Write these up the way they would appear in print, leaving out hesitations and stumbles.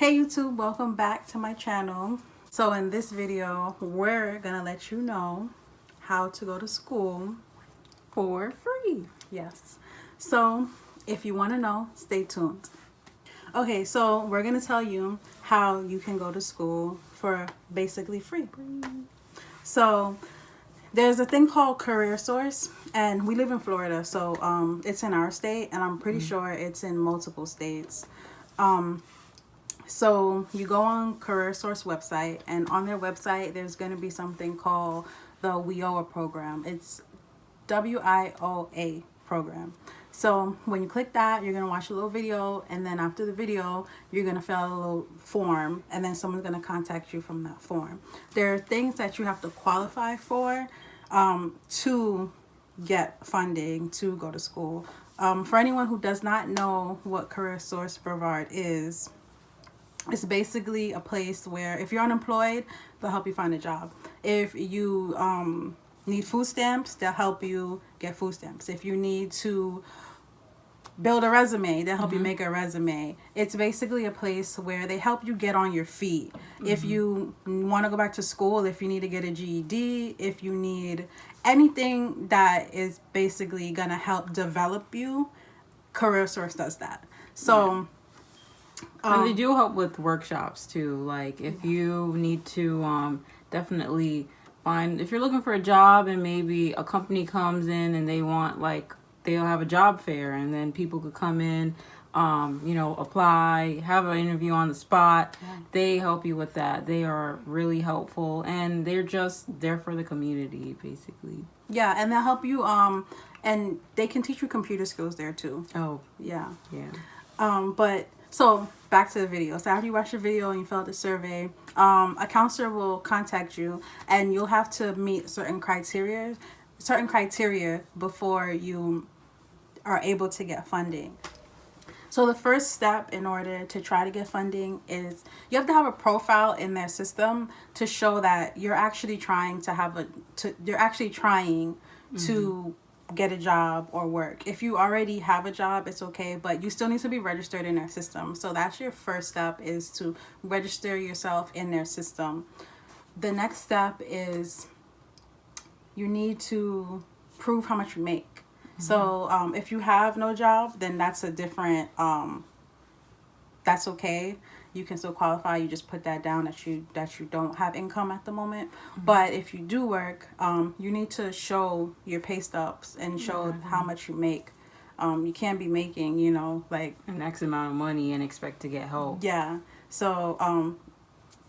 Hey YouTube, welcome back to my channel. So in this video, we're gonna let you know how to go to school for free. Yes. So if you wanna know, stay tuned. Okay, so we're gonna tell you how you can go to school for basically free. So there's a thing called Career Source, and we live in Florida, so it's in our state, and I'm pretty sure it's in multiple states. So you go on Career Source website, and on their website, there's going to be something called the WIOA program. It's WIOA program. So when you click that, you're going to watch a little video, and then after the video, you're going to fill out a little form, and then someone's going to contact you from that form. There are things that you have to qualify for to get funding to go to school. For anyone who does not know what Career Source Brevard is, it's basically a place where if you're unemployed, they'll help you find a job. If you need food stamps, they'll help you get food stamps. If you need to build a resume, they'll help you make a resume. It's basically a place where they help you get on your feet. If you want to go back to school, if you need to get a GED, if you need anything that is basically going to help develop you, Career Source does that. So and they do help with workshops too. Like if you need to definitely find, if you're looking for a job and maybe a company comes in and they want, like, they'll have a job fair, and then people could come in, apply, have an interview on the spot. They help you with that. They are really helpful, and they're just there for the community, basically. Yeah, and they'll help you, and they can teach you computer skills there too. Oh, Yeah. yeah. So back to the video. So after you watch the video and you fill out the survey, a counselor will contact you, and you'll have to meet certain criteria before you are able to get funding. So the first step in order to try to get funding is you have to have a profile in their system to show that you're actually trying to get a job or work. If you already have a job, it's okay, but you still need to be registered in their system. So that's your first step, is to register yourself in their system. The next step is you need to prove how much you make. So if you have no job, then that's a different that's okay. You can still qualify. You just put that down that you don't have income at the moment. But if you do work, you need to show your pay stubs and show how much you make. You can't be making, like An X amount of money and expect to get help. Yeah. So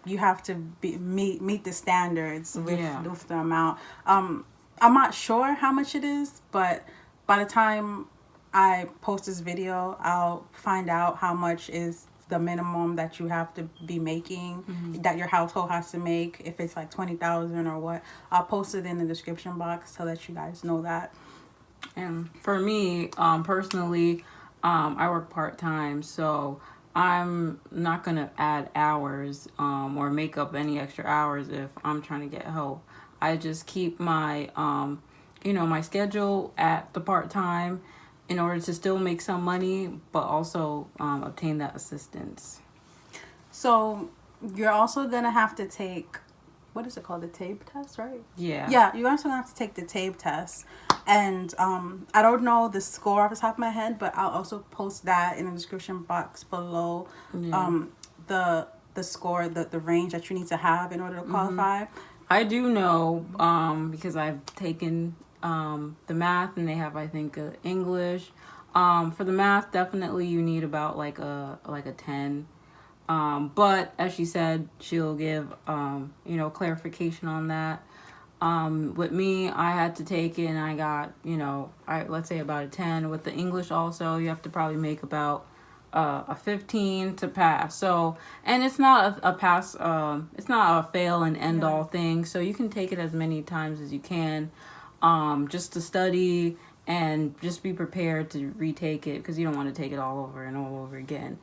you have to meet the standards with the amount. I'm not sure how much it is, but by the time I post this video, I'll find out how much is the minimum that you have to be making, that your household has to make, if it's like 20,000 or what. I'll post it in the description box to let you guys know that. And for me, personally, I work part-time, so I'm not going to add hours or make up any extra hours if I'm trying to get help. I just keep my, my schedule at the part-time in order to still make some money, but also obtain that assistance. So you're also going to have to take, what is it called? The TABE test, right? Yeah. Yeah, you're also going to have to take the TABE test. And I don't know the score off the top of my head, but I'll also post that in the description box below. The score, the range that you need to have in order to qualify. I do know because I've taken the math, and they have, I think, English. For the math, definitely you need about like a 10. But as she said, she'll give clarification on that. With me, I had to take it, and I got let's say about a 10. With the English also, you have to probably make about a 15 to pass. So, and it's not a pass, it's not a fail and end all thing. So you can take it as many times as you can, just to study and just be prepared to retake it, because you don't want to take it all over and all over again.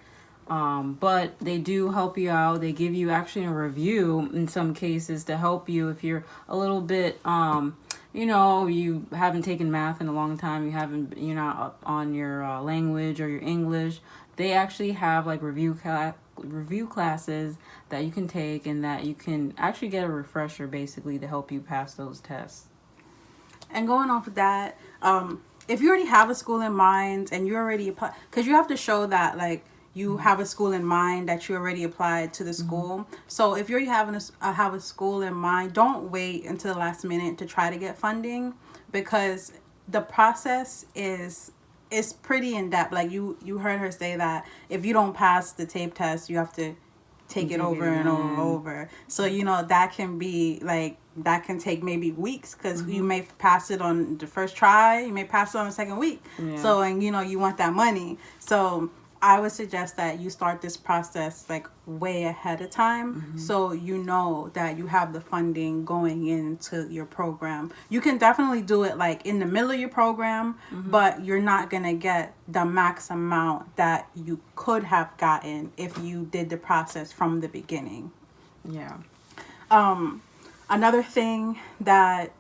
But they do help you out. They give you actually a review in some cases to help you if you're a little bit, you haven't taken math in a long time. You're not up on your language or your English. They actually have like review review classes that you can take and that you can actually get a refresher basically to help you pass those tests. And going off of that, if you already have a school in mind and you already apply, because you have to show that like you have a school in mind that you already applied to the school. So if you already have a school in mind, don't wait until the last minute to try to get funding, because the process is pretty in depth. Like you heard her say that if you don't pass the TABE test, you have to take it over and over and over. So that can be like, that can take maybe weeks, because you may pass it on the first try, you may pass it on the second week. So, and you want that money. So I would suggest that you start this process like way ahead of time, so you know that you have the funding going into your program. You can definitely do it like in the middle of your program, but you're not gonna get the max amount that you could have gotten if you did the process from the beginning. Yeah. Another thing that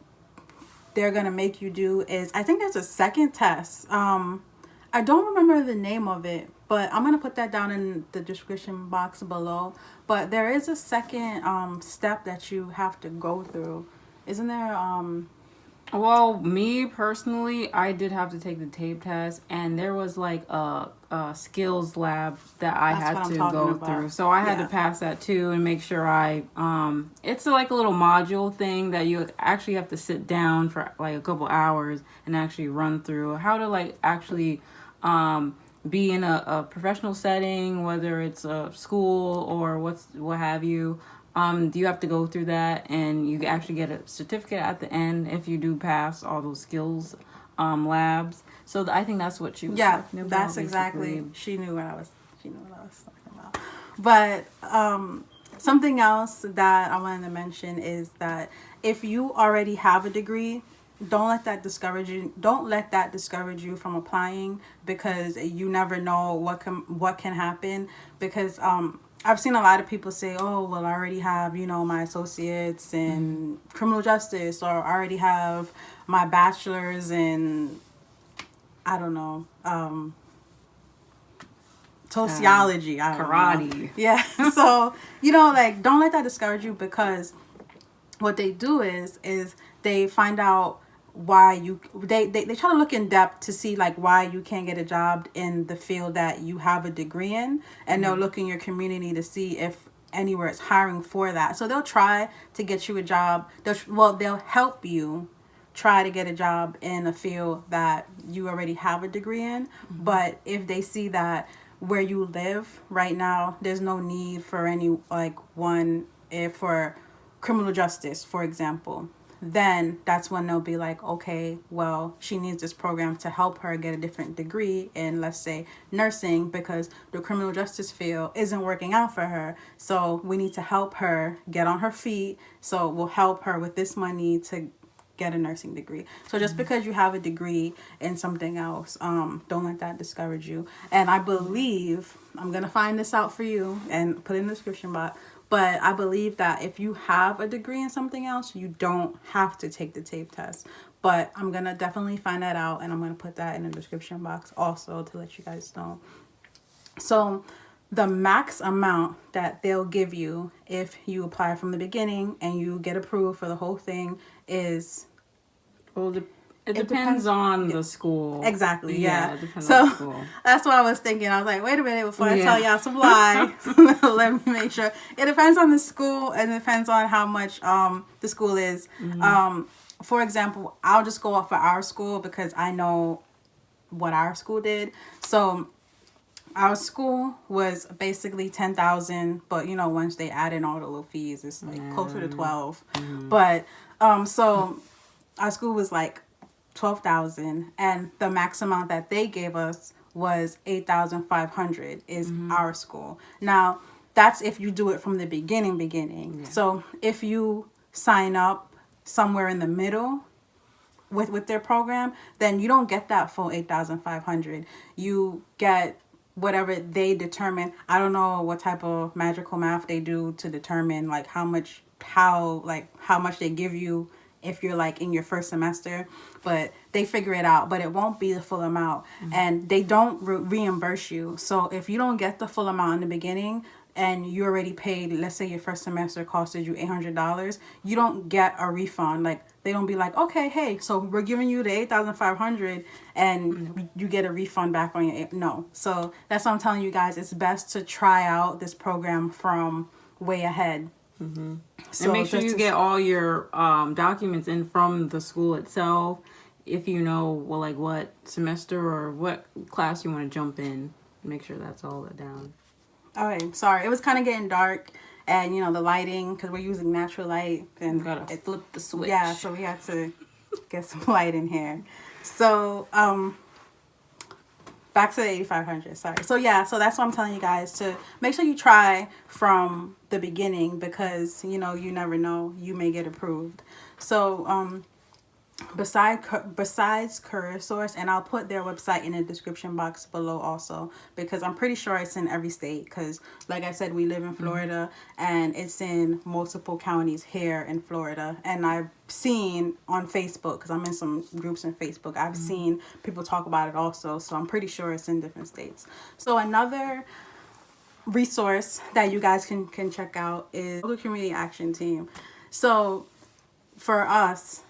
they're gonna make you do is, I think there's a second test. I don't remember the name of it, but I'm gonna put that down in the description box below. But there is a second step that you have to go through, isn't there? Well, me personally, I did have to take the TABE test, and there was like a skills lab that I had to go through. So I had to pass that too and make sure it's like a little module thing that you actually have to sit down for like a couple hours and actually run through how to like actually be in a professional setting, whether it's a school or what have you. You have to go through that, and you actually get a certificate at the end if you do pass all those skills labs. So I think that's what she was talking about. That's exactly. She knew what I was talking about. But something else that I wanted to mention is that if you already have a degree, don't let that discourage you. Don't let that discourage you from applying, because you never know what can happen. Because I've seen a lot of people say, oh, well, I already have, my associates in criminal justice, or I already have my bachelor's in, I don't know, sociology, karate. Yeah. So, like, don't let that discourage you, because what they do is they find out why they try to look in depth to see like why you can't get a job in the field that you have a degree in, and they'll look in your community to see if anywhere is hiring for that. So they'll try to get you a job. They'll help you try to get a job in a field that you already have a degree in. But if they see that where you live right now, there's no need for any for criminal justice, for example, then that's when they'll be like, okay, well, she needs this program to help her get a different degree in, let's say, nursing, because the criminal justice field isn't working out for her. So we need to help her get on her feet. So we'll help her with this money to get a nursing degree. So just because you have a degree in something else, don't let that discourage you. And I believe, I'm going to find this out for you and put it in the description box, but I believe that if you have a degree in something else, you don't have to take the TABE test. But I'm going to definitely find that out, and I'm going to put that in the description box also to let you guys know. So the max amount that they'll give you if you apply from the beginning and you get approved for the whole thing is... Well, it depends on the school. Exactly, yeah. It depends on the school. That's what I was thinking. I was like, wait a minute, before I tell y'all some lie, let me make sure. It depends on the school, and it depends on how much the school is. For example, I'll just go off of our school because I know what our school did. So our school was basically 10,000, but once they add in all the little fees, it's like closer to 12. But so our school was like 12,000, and the max amount that they gave us was 8,500 is our school. Now that's if you do it from the beginning. So if you sign up somewhere in the middle with their program, then you don't get that full 8,500. You get whatever they determine. I don't know what type of magical math they do to determine like how much they give you if you're like in your first semester, but they figure it out, but it won't be the full amount. And they don't reimburse you. So if you don't get the full amount in the beginning, and you already paid, let's say your first semester costed you $800, you don't get a refund. Like, they don't be like, okay, hey, so we're giving you the 8,500 and you get a refund back on your, no. So that's what I'm telling you guys. It's best to try out this program from way ahead. So and make sure you get all your documents in from the school itself. If you know, well, like what semester or what class you want to jump in, make sure that's all down. Okay, sorry. It was kind of getting dark, and you know the lighting, because we're using natural light, and gotta flip the switch. Yeah, so we had to get some light in here. So back to the 8,500. Sorry. So yeah, so that's what I'm telling you guys, to make sure you try from the beginning, because you know you never know, you may get approved. So besides Career Source, and I'll put their website in the description box below also, because I'm pretty sure it's in every state, because like I said, we live in Florida, and it's in multiple counties here in Florida. And I've seen on Facebook, because I'm in some groups on Facebook, I've seen people talk about it also, so I'm pretty sure it's in different states. So another resource that you guys can check out is the Community Action Team. So for us,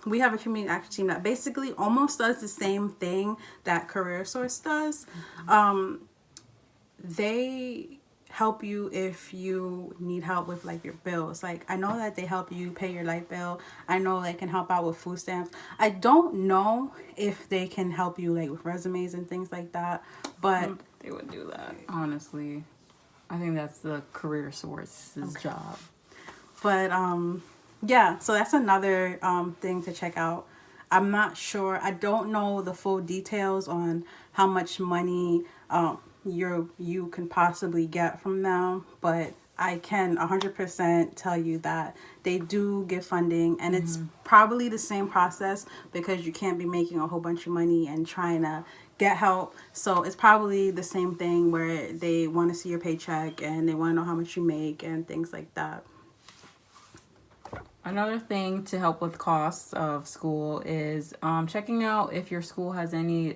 we have a community action team that basically almost does the same thing that Career Source does. They help you if you need help with like your bills. Like, I know that they help you pay your light bill. I know they can help out with food stamps. I don't know if they can help you like with resumes and things like that, but they would do that. Honestly, I think that's the Career Source's job. But yeah, so that's another thing to check out. I'm not sure. I don't know the full details on how much money you can possibly get from them, but I can 100% tell you that they do give funding, and it's probably the same process, because you can't be making a whole bunch of money and trying to get help. So it's probably the same thing where they want to see your paycheck and they want to know how much you make and things like that. Another thing to help with costs of school is checking out if your school has any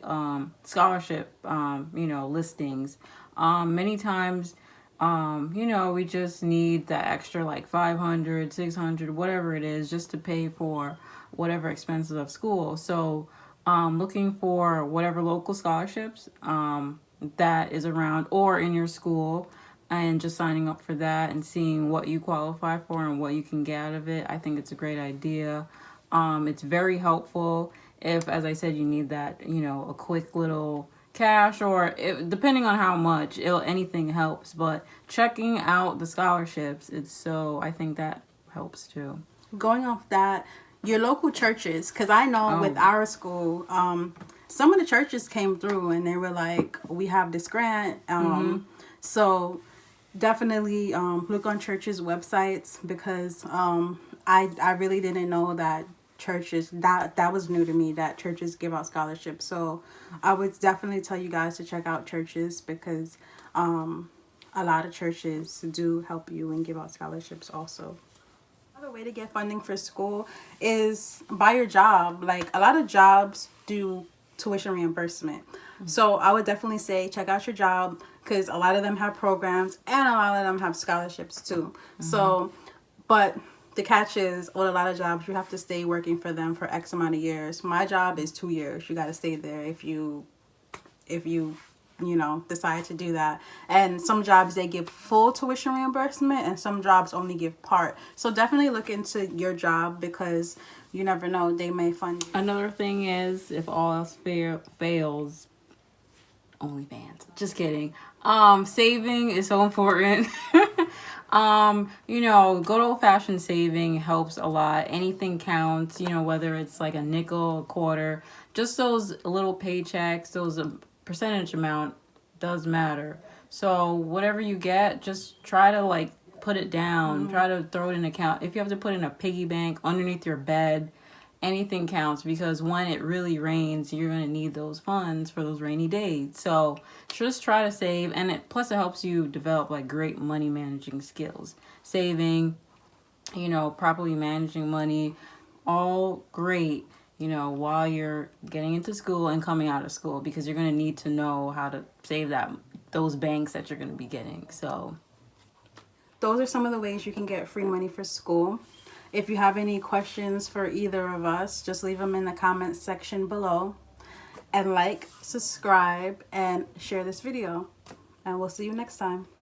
scholarship, listings. Many times, we just need that extra like 500, 600, whatever it is, just to pay for whatever expenses of school. So looking for whatever local scholarships that is around or in your school, and just signing up for that and seeing what you qualify for and what you can get out of it. I think it's a great idea. It's very helpful if, as I said, you need that, a quick little cash, or depending on how much, anything helps. But checking out the scholarships, I think that helps too. Going off that, your local churches, because I know with our school, some of the churches came through and they were like, we have this grant. So definitely look on churches' websites, because I really didn't know that churches, that was new to me, that churches give out scholarships. So I would definitely tell you guys to check out churches, because a lot of churches do help you and give out scholarships also. Another way to get funding for school is by your job. Like, a lot of jobs do tuition reimbursement. So I would definitely say check out your job, because a lot of them have programs and a lot of them have scholarships too. So, but the catch is, with a lot of jobs, you have to stay working for them for X amount of years. My job is 2 years. You got to stay there if you decide to do that. And some jobs, they give full tuition reimbursement, and some jobs only give part. So definitely look into your job, because you never know, they may fund you. Another thing is, if all else fails, OnlyFans. Just kidding. Saving is so important. Good old-fashioned saving helps a lot. Anything counts, whether it's like a nickel, a quarter, just those little paychecks, those percentage amount does matter. So whatever you get, just try to like put it down. Try to throw it in an account. If you have to put in a piggy bank underneath your bed, anything counts, because when it really rains, you're going to need those funds for those rainy days. So just try to save, and plus it helps you develop like great money managing skills. Saving, properly managing money, all great, while you're getting into school and coming out of school, because you're going to need to know how to save that those banks that you're going to be getting. So those are some of the ways you can get free money for school. If you have any questions for either of us, just leave them in the comments section below. And like, subscribe, and share this video. And we'll see you next time.